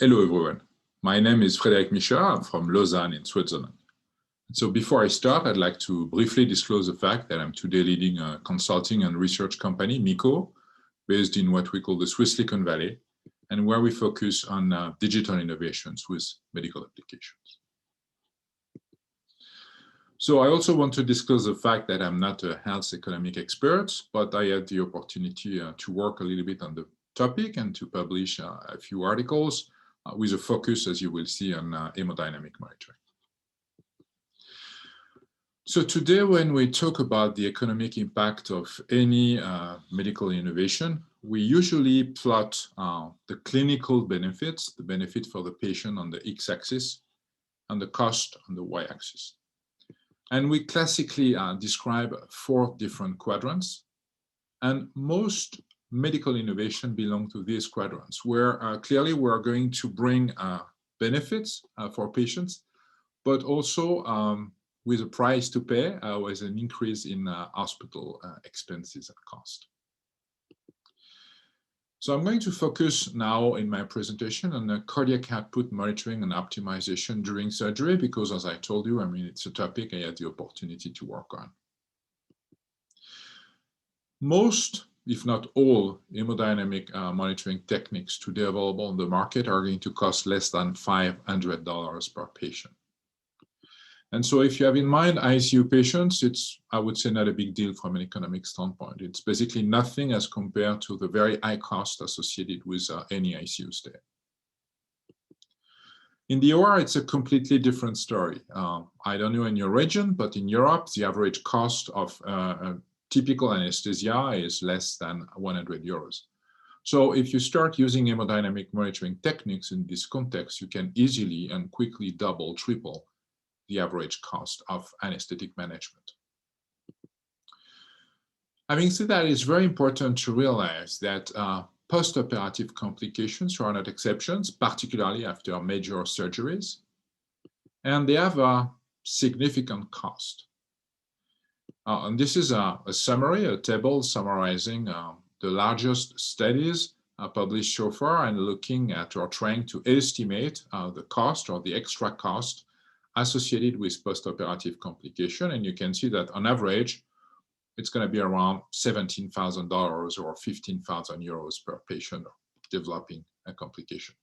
Hello everyone, my name is Frédéric Michard. I'm from Lausanne in Switzerland. So before I start, I'd like to briefly disclose the fact that I'm today leading a consulting and research company, MICO, based in what we call the Swiss Silicon Valley, and where we focus on digital innovations with medical applications. So I also want to disclose the fact that I'm not a health economic expert, but I had the opportunity to work a little bit on the topic and to publish a few articles with a focus, as you will see, on hemodynamic monitoring. So today, when we talk about the economic impact of any medical innovation, we usually plot the clinical benefits, the benefit for the patient on the x-axis, and the cost on the y-axis. And we classically describe 4 different quadrants. And most medical innovation belong to these quadrants, where clearly we are going to bring benefits for patients, but also with a price to pay, with an increase in hospital expenses and cost. So I'm going to focus now in my presentation on the cardiac output monitoring and optimization during surgery, because as I told you, it's a topic I had the opportunity to work on. Most, if not all, hemodynamic monitoring techniques today available on the market are going to cost less than $500 per patient. And so if you have in mind ICU patients, it's, I would say, not a big deal from an economic standpoint. It's basically nothing as compared to the very high cost associated with any ICU stay. In the OR, it's a completely different story. I don't know in your region, but in Europe, the average cost of typical anesthesia is less than 100 euros. So if you start using hemodynamic monitoring techniques in this context, you can easily and quickly double, triple the average cost of anesthetic management. Having said that, it's very important to realize that post-operative complications are not exceptions, particularly after major surgeries, and they have a significant cost. And this is a summary, a table summarizing the largest studies published so far and looking at or trying to estimate the cost or the extra cost associated with post-operative complication. And you can see that on average, it's going to be around $17,000 or 15,000 euros per patient developing a complication.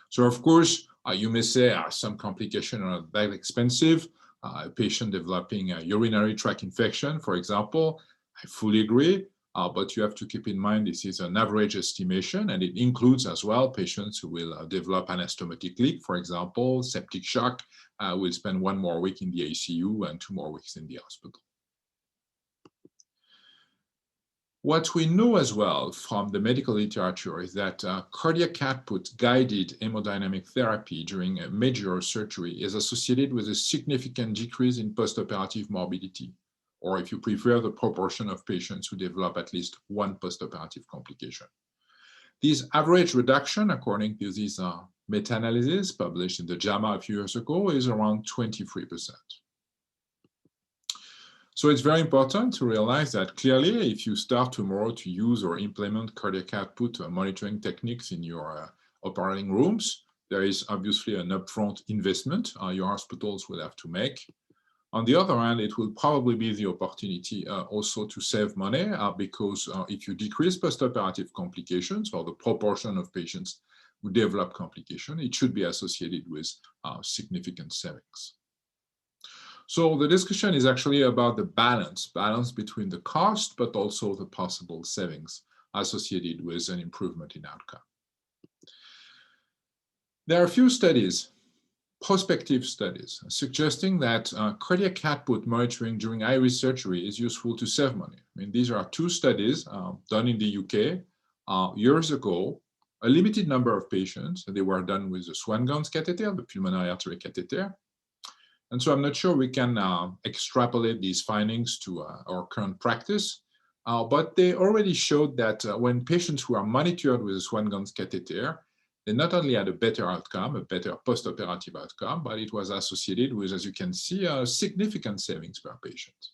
So of course, you may say some complications are not that expensive. A patient developing a urinary tract infection, for example, I fully agree, but you have to keep in mind this is an average estimation, and it includes as well patients who will develop anastomotic leak, for example, septic shock, will spend 1 more week in the ICU and 2 more weeks in the hospital. What we know as well from the medical literature is that cardiac output guided hemodynamic therapy during a major surgery is associated with a significant decrease in postoperative morbidity, or if you prefer, the proportion of patients who develop at least 1 postoperative complication. This average reduction, according to this meta-analysis published in the JAMA a few years ago, is around 23%. So it's very important to realize that clearly, if you start tomorrow to use or implement cardiac output monitoring techniques in your operating rooms, there is obviously an upfront investment your hospitals will have to make. On the other hand, it will probably be the opportunity also to save money because if you decrease postoperative complications or the proportion of patients who develop complication, it should be associated with significant savings. So the discussion is actually about the balance between the cost, but also the possible savings associated with an improvement in outcome. There are a few studies, prospective studies, suggesting that cardiac output monitoring during high-risk surgery is useful to save money. These are 2 studies done in the UK years ago, a limited number of patients. They were done with the Swan-Ganz catheter, the pulmonary artery catheter. And so I'm not sure we can extrapolate these findings to our current practice, but they already showed that when patients who are monitored with a Swan-Ganz catheter, they not only had a better outcome, a better post-operative outcome, but it was associated with, as you can see, significant savings per patient.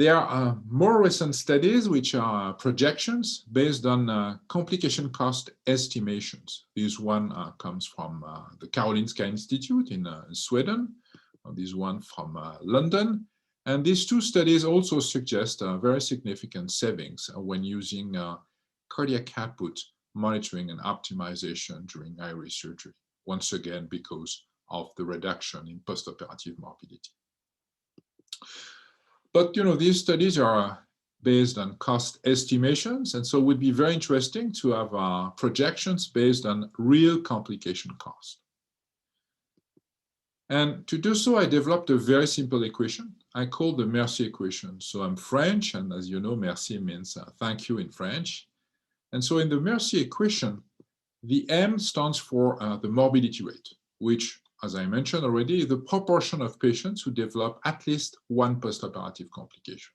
There are more recent studies which are projections based on complication cost estimations. This one comes from the Karolinska Institute in Sweden, this one from London. And these two studies also suggest very significant savings when using cardiac output monitoring and optimization during iris surgery, once again because of the reduction in postoperative morbidity. But these studies are based on cost estimations, and so it would be very interesting to have projections based on real complication cost. And to do so, I developed a very simple equation I call the Merci equation. So I'm French, and as you know, merci means thank you in French. And so in the Merci equation, the M stands for the morbidity rate, which, as I mentioned already, is the proportion of patients who develop at least one postoperative complication.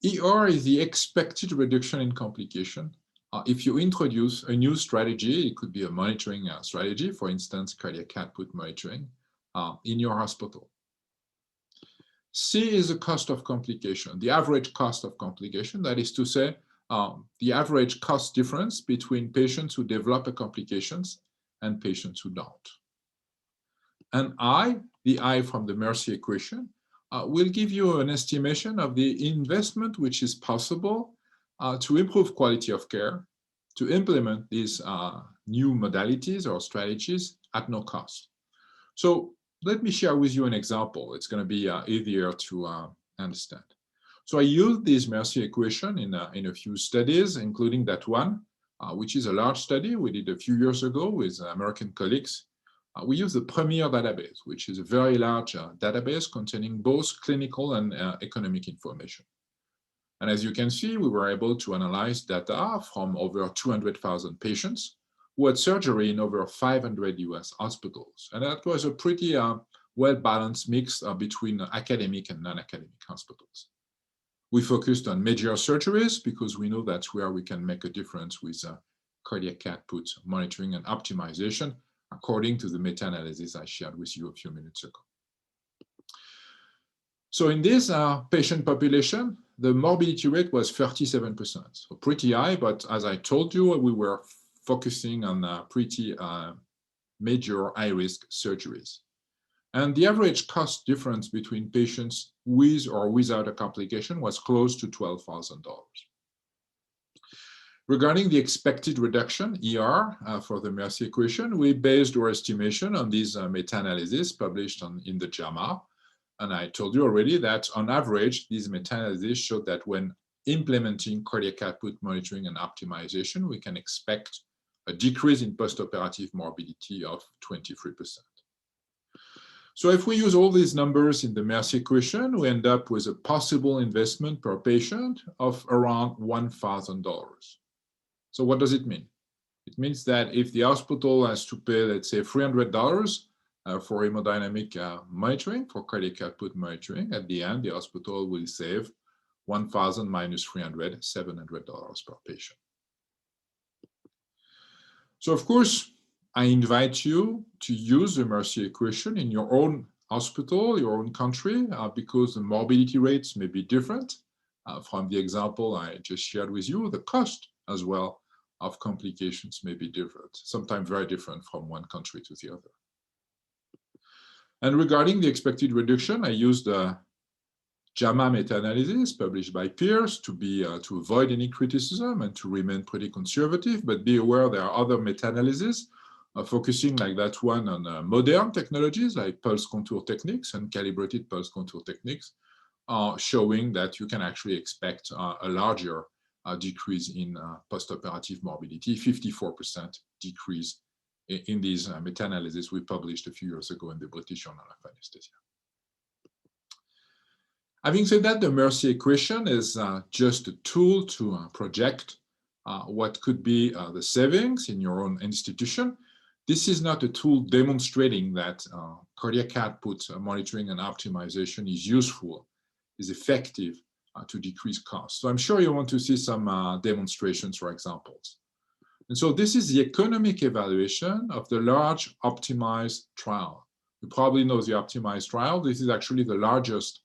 ER is the expected reduction in complication. If you introduce a new strategy, it could be a monitoring strategy, for instance, cardiac output monitoring, in your hospital. C is the cost of complication, the average cost of complication, that is to say, the average cost difference between patients who develop a complications and patients who don't. And I, the I from the Merci equation, will give you an estimation of the investment which is possible to improve quality of care, to implement these new modalities or strategies at no cost. So let me share with you an example. It's going to be easier to understand. So I used this Merci equation in a few studies, including that one, which is a large study we did a few years ago with American colleagues. We use the Premier database, which is a very large database containing both clinical and economic information. And as you can see, we were able to analyze data from over 200,000 patients who had surgery in over 500 US hospitals. And that was a pretty well-balanced mix between academic and non-academic hospitals. We focused on major surgeries because we know that's where we can make a difference with cardiac output monitoring and optimization, according to the meta-analysis I shared with you a few minutes ago. So in this patient population, the morbidity rate was 37%, so pretty high, but as I told you, we were focusing on pretty major high-risk surgeries. And the average cost difference between patients with or without a complication was close to $12,000. Regarding the expected reduction, ER, for the Merci equation, we based our estimation on these meta-analysis published in the JAMA. And I told you already that on average, these meta-analysis showed that when implementing cardiac output monitoring and optimization, we can expect a decrease in postoperative morbidity of 23%. So if we use all these numbers in the Merci equation, we end up with a possible investment per patient of around $1,000. So what does it mean? It means that if the hospital has to pay, let's say, $300 for hemodynamic monitoring, for cardiac output monitoring, at the end, the hospital will save $1,000 minus $300, $700 per patient. So of course, I invite you to use the Merci equation in your own hospital, your own country, because the morbidity rates may be different. From the example I just shared with you, the cost as well of complications may be different, sometimes very different from one country to the other. And regarding the expected reduction, I used the JAMA meta-analysis published by peers to avoid any criticism and to remain pretty conservative, but be aware there are other meta-analyses focusing like that one on modern technologies like pulse contour techniques and calibrated pulse contour techniques, showing that you can actually expect a larger decrease in postoperative morbidity, 54% decrease in these meta-analyses we published a few years ago in the British Journal of Anesthesia. Having said that, the Merci equation is just a tool to project what could be the savings in your own institution. This is not a tool demonstrating that cardiac output monitoring and optimization is useful, is effective to decrease costs. So I'm sure you want to see some demonstrations or examples. And so this is the economic evaluation of the large optimized trial. You probably know the optimized trial. This is actually the largest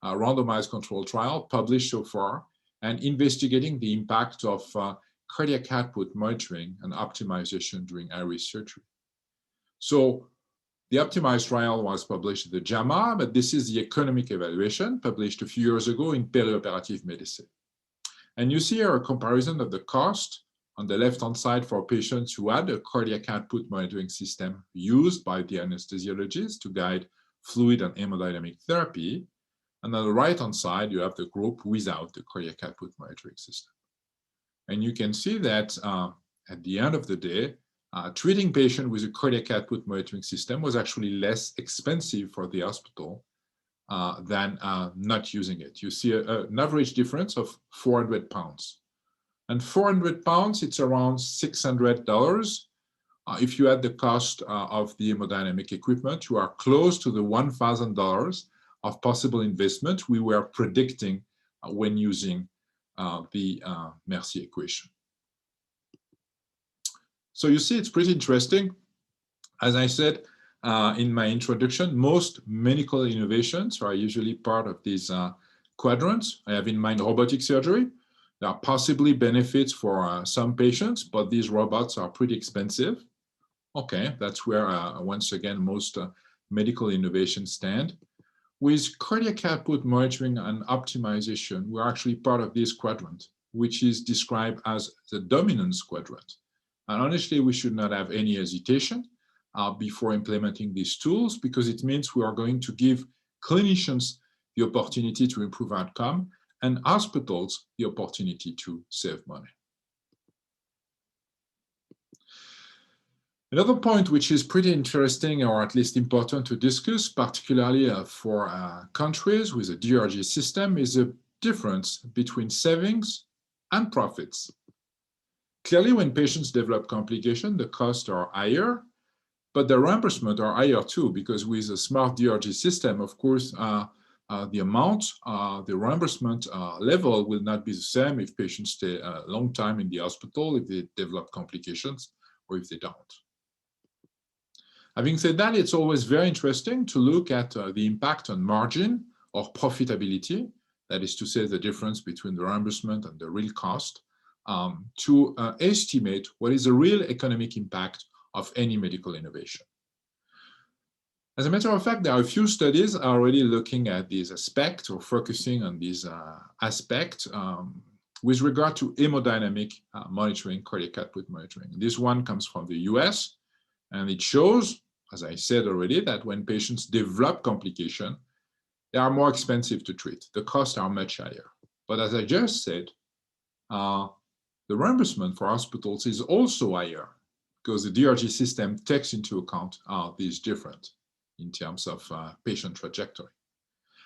randomized control trial published so far and investigating the impact of cardiac output monitoring and optimization during high-risk surgery. So the optimized trial was published at the JAMA, but this is the economic evaluation published a few years ago in perioperative medicine. And you see here a comparison of the cost on the left-hand side for patients who had a cardiac output monitoring system used by the anesthesiologist to guide fluid and hemodynamic therapy. And on the right-hand side, you have the group without the cardiac output monitoring system. And you can see that at the end of the day, treating patients with a cardiac output monitoring system was actually less expensive for the hospital than not using it. You see an average difference of 400 pounds. And 400 pounds, it's around $600. If you add the cost of the hemodynamic equipment, you are close to the $1,000 of possible investment we were predicting when using the Merci equation. So you see, it's pretty interesting. As I said in my introduction, most medical innovations are usually part of these quadrants. I have in mind robotic surgery. There are possibly benefits for some patients, but these robots are pretty expensive. Okay, that's where, once again, most medical innovations stand. With cardiac output monitoring and optimization, we're actually part of this quadrant, which is described as the dominance quadrant. And honestly, we should not have any hesitation before implementing these tools, because it means we are going to give clinicians the opportunity to improve outcome and hospitals the opportunity to save money. Another point which is pretty interesting, or at least important to discuss, particularly for countries with a DRG system, is the difference between savings and profits. Clearly, when patients develop complications, the costs are higher, but the reimbursement are higher too, because with a smart DRG system, of course, the amount, the reimbursement level will not be the same if patients stay a long time in the hospital, if they develop complications, or if they don't. Having said that, it's always very interesting to look at the impact on margin or profitability, that is to say the difference between the reimbursement and the real cost, to estimate what is the real economic impact of any medical innovation. As a matter of fact, there are a few studies already looking at this aspect or focusing on this aspect with regard to hemodynamic monitoring, cardiac output monitoring. This one comes from the US, and it shows, as I said already, that when patients develop complication, they are more expensive to treat. The costs are much higher. But as I just said, the reimbursement for hospitals is also higher because the DRG system takes into account these different in terms of patient trajectory.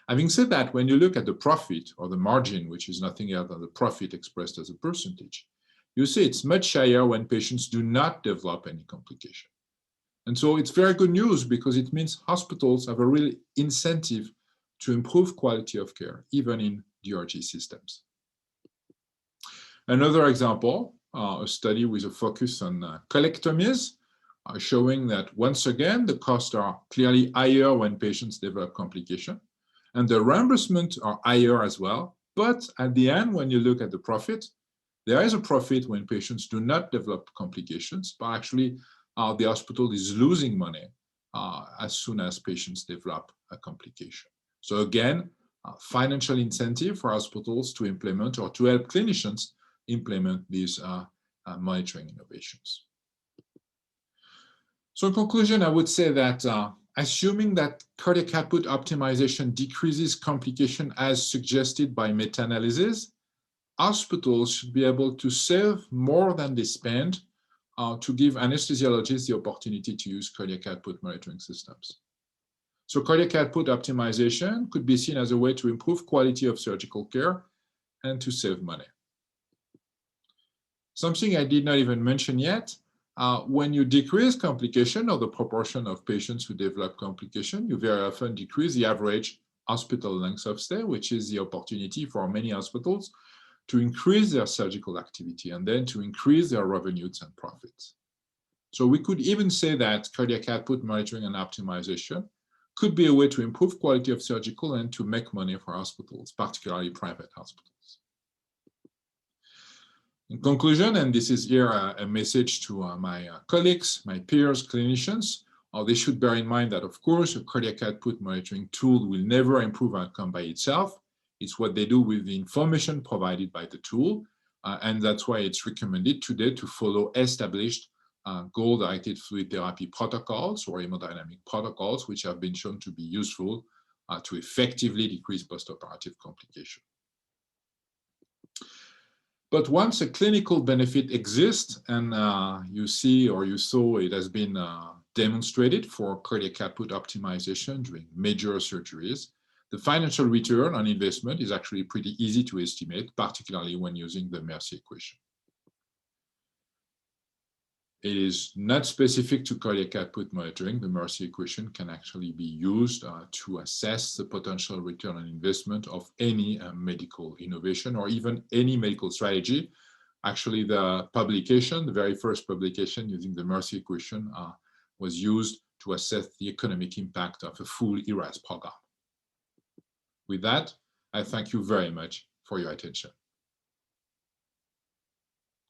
Having said that, when you look at the profit or the margin, which is nothing else than the profit expressed as a percentage, you see it's much higher when patients do not develop any complication. And so it's very good news because it means hospitals have a real incentive to improve quality of care, even in DRG systems. Another example, a study with a focus on colectomies, showing that once again, the costs are clearly higher when patients develop complication, and the reimbursement are higher as well. But at the end, when you look at the profit, there is a profit when patients do not develop complications, but actually the hospital is losing money as soon as patients develop a complication. So again, financial incentive for hospitals to implement or to help clinicians implement these monitoring innovations. So in conclusion, I would say that assuming that cardiac output optimization decreases complication as suggested by meta-analysis, hospitals should be able to save more than they spend to give anesthesiologists the opportunity to use cardiac output monitoring systems. So cardiac output optimization could be seen as a way to improve quality of surgical care and to save money. Something I did not even mention yet, when you decrease complication or the proportion of patients who develop complication, you very often decrease the average hospital length of stay, which is the opportunity for many hospitals to increase their surgical activity and then to increase their revenues and profits. So we could even say that cardiac output monitoring and optimization could be a way to improve quality of surgical and to make money for hospitals, particularly private hospitals. In conclusion, and this is here a message to my colleagues, my peers, clinicians, they should bear in mind that, of course, a cardiac output monitoring tool will never improve outcome by itself. It's what they do with the information provided by the tool. And that's why it's recommended today to follow established goal-directed fluid therapy protocols or hemodynamic protocols, which have been shown to be useful to effectively decrease post-operative complication. But once a clinical benefit exists, and you see or you saw it has been demonstrated for cardiac output optimization during major surgeries, the financial return on investment is actually pretty easy to estimate, particularly when using the Merci equation. It is not specific to cardiac output monitoring. The Merci equation can actually be used to assess the potential return on investment of any medical innovation or even any medical strategy. Actually, the publication, the very first publication using the Merci equation was used to assess the economic impact of a full ERAS program. With that, I thank you very much for your attention.